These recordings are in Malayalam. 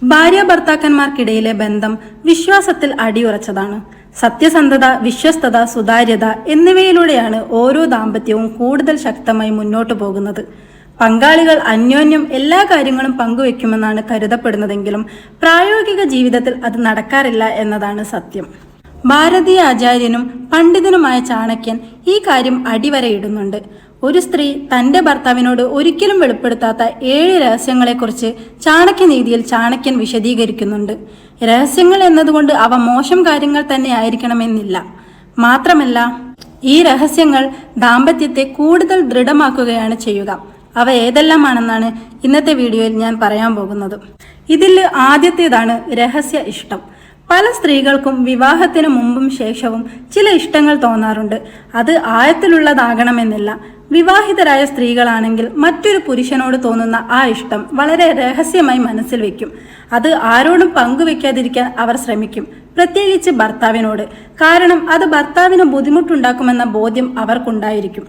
ഭാര്യ ഭർത്താക്കന്മാർക്കിടയിലെ ബന്ധം വിശ്വാസത്തിൽ അടിയുറച്ചതാണ്. സത്യസന്ധത, വിശ്വസ്തത, സുതാര്യത എന്നിവയിലൂടെയാണ് ഓരോ ദാമ്പത്യവും കൂടുതൽ ശക്തമായി മുന്നോട്ടു പോകുന്നത്. പങ്കാളികൾ അന്യോന്യം എല്ലാ കാര്യങ്ങളും പങ്കുവെക്കുമെന്നാണ് കരുതപ്പെടുന്നതെങ്കിലും പ്രായോഗിക ജീവിതത്തിൽ അത് നടക്കാറില്ല എന്നതാണ് സത്യം. ഭാരതീയ ആചാര്യനും പണ്ഡിതനുമായ ചാണക്യൻ ഈ കാര്യം അടിവരയിടുന്നുണ്ട്. ഒരു സ്ത്രീ തന്റെ ഭർത്താവിനോട് ഒരിക്കലും വെളിപ്പെടുത്താത്ത 7 രഹസ്യങ്ങളെക്കുറിച്ച് ചാണക്യനീതിയിൽ ചാണക്യൻ വിശദീകരിക്കുന്നുണ്ട്. രഹസ്യങ്ങൾ എന്നതുകൊണ്ട് അവ മോശം കാര്യങ്ങൾ തന്നെ ആയിരിക്കണമെന്നില്ല. മാത്രമല്ല, ഈ രഹസ്യങ്ങൾ ദാമ്പത്യത്തെ കൂടുതൽ ദൃഢമാക്കുകയാണ് ചെയ്യുക. അവ ഏതെല്ലാമാണെന്നാണ് ഇന്നത്തെ വീഡിയോയിൽ ഞാൻ പറയാൻ പോകുന്നത്. ഇതിൽ ആദ്യത്തേതാണ് രഹസ്യ ഇഷ്ടം. പല സ്ത്രീകൾക്കും വിവാഹത്തിന് മുമ്പും ശേഷവും ചില ഇഷ്ടങ്ങൾ തോന്നാറുണ്ട്. അത് ആഴത്തിലുള്ളതാകണമെന്നില്ല. വിവാഹിതരായ സ്ത്രീകളാണെങ്കിൽ മറ്റൊരു പുരുഷനോട് തോന്നുന്ന ആ ഇഷ്ടം വളരെ രഹസ്യമായി മനസ്സിൽ വയ്ക്കും. അത് ആരോടും പങ്കുവെക്കാതിരിക്കാൻ അവർ ശ്രമിക്കും, പ്രത്യേകിച്ച് ഭർത്താവിനോട്. കാരണം അത് ഭർത്താവിന് ബുദ്ധിമുട്ടുണ്ടാക്കുമെന്ന ബോധ്യം അവർക്കുണ്ടായിരിക്കും.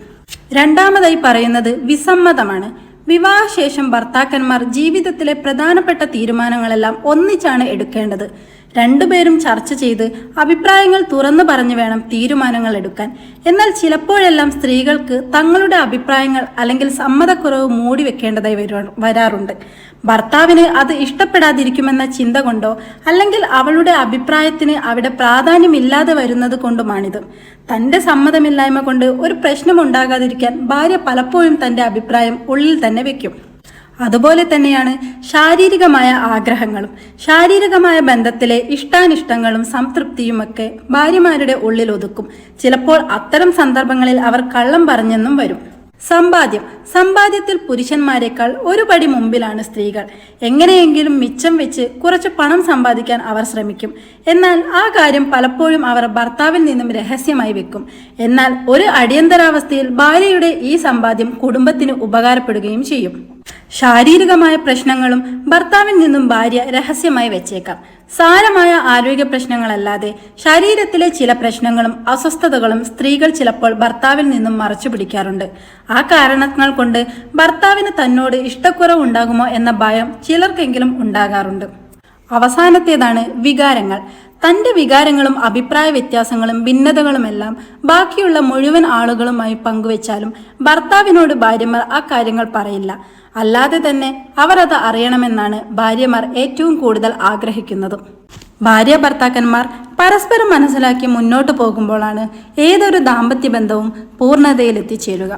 രണ്ടാമതായി പറയുന്നത് വിസമ്മതമാണ്. വിവാഹശേഷം ഭർത്താക്കന്മാർ ജീവിതത്തിലെ പ്രധാനപ്പെട്ട തീരുമാനങ്ങളെല്ലാം ഒന്നിച്ചാണ് എടുക്കേണ്ടത്. രണ്ടുപേരും ചർച്ച ചെയ്ത് അഭിപ്രായങ്ങൾ തുറന്നു പറഞ്ഞു വേണം തീരുമാനങ്ങൾ എടുക്കാൻ. എന്നാൽ ചിലപ്പോഴെല്ലാം സ്ത്രീകൾക്ക് തങ്ങളുടെ അഭിപ്രായങ്ങൾ അല്ലെങ്കിൽ സമ്മതക്കുറവ് മൂടി വെക്കേണ്ടതായി വരാറുണ്ട്. ഭർത്താവിന് അത് ഇഷ്ടപ്പെടാതിരിക്കുമെന്ന ചിന്ത കൊണ്ടോ അല്ലെങ്കിൽ അവളുടെ അഭിപ്രായത്തിന് അവിടെ പ്രാധാന്യമില്ലാതെ വരുന്നത് കൊണ്ടുമാണിത്. തന്റെ സമ്മതമില്ലായ്മ കൊണ്ട് ഒരു പ്രശ്നമുണ്ടാകാതിരിക്കാൻ ഭാര്യ പലപ്പോഴും തന്റെ അഭിപ്രായം ഉള്ളിൽ തന്നെ വെക്കും. അതുപോലെ തന്നെയാണ് ശാരീരികമായ ആഗ്രഹങ്ങളും. ശാരീരികമായ ബന്ധത്തിലെ ഇഷ്ടാനിഷ്ടങ്ങളും സംതൃപ്തിയുമൊക്കെ ഭാര്യമാരുടെ ഉള്ളിൽ ഒതുക്കും. ചിലപ്പോൾ അത്തരം സന്ദർഭങ്ങളിൽ അവർ കള്ളം പറഞ്ഞെന്നും വരും. സമ്പാദ്യത്തിൽ പുരുഷന്മാരെക്കാൾ ഒരു പടി മുമ്പിലാണ് സ്ത്രീകൾ. എങ്ങനെയെങ്കിലും മിച്ചം വെച്ച് കുറച്ച് പണം സമ്പാദിക്കാൻ അവർ ശ്രമിക്കും. എന്നാൽ ആ കാര്യം പലപ്പോഴും അവർ ഭർത്താവിൽ നിന്നും രഹസ്യമായി വെക്കും. എന്നാൽ ഒരു അടിയന്തരാവസ്ഥയിൽ ഭാര്യയുടെ ഈ സമ്പാദ്യം കുടുംബത്തിന് ഉപകാരപ്പെടുകയും ചെയ്യും. ശാരീരികമായ പ്രശ്നങ്ങളും ഭർത്താവിൽ നിന്നും ഭാര്യ രഹസ്യമായി വെച്ചേക്കാം. സാരമായ ആരോഗ്യ പ്രശ്നങ്ങളല്ലാതെ ശരീരത്തിലെ ചില പ്രശ്നങ്ങളും അസ്വസ്ഥതകളും സ്ത്രീകൾ ചിലപ്പോൾ ഭർത്താവിൽ നിന്നും മറച്ചു പിടിക്കാറുണ്ട്. ആ കാരണങ്ങൾ കൊണ്ട് ഭർത്താവിന് തന്നോട് ഇഷ്ടക്കുറവുണ്ടാകുമോ എന്ന ഭയം ചിലർക്കെങ്കിലും ഉണ്ടാകാറുണ്ട്. അവസാനത്തേതാണ് വികാരങ്ങൾ. തന്റെ വികാരങ്ങളും അഭിപ്രായ വ്യത്യാസങ്ങളും ഭിന്നതകളുമെല്ലാം ബാക്കിയുള്ള മുഴുവൻ ആളുകളുമായി പങ്കുവെച്ചാലും ഭർത്താവിനോട് ഭാര്യമാർ ആ കാര്യങ്ങൾ പറയില്ല. അല്ലാതെ തന്നെ അവർ അത് അറിയണമെന്നാണ് ഭാര്യമാർ ഏറ്റവും കൂടുതൽ ആഗ്രഹിക്കുന്നതും. ഭാര്യ ഭർത്താക്കന്മാർ പരസ്പരം മനസ്സിലാക്കി മുന്നോട്ട് പോകുമ്പോഴാണ് ഏതൊരു ദാമ്പത്യ ബന്ധവും പൂർണ്ണതയിലെത്തിച്ചേരുക.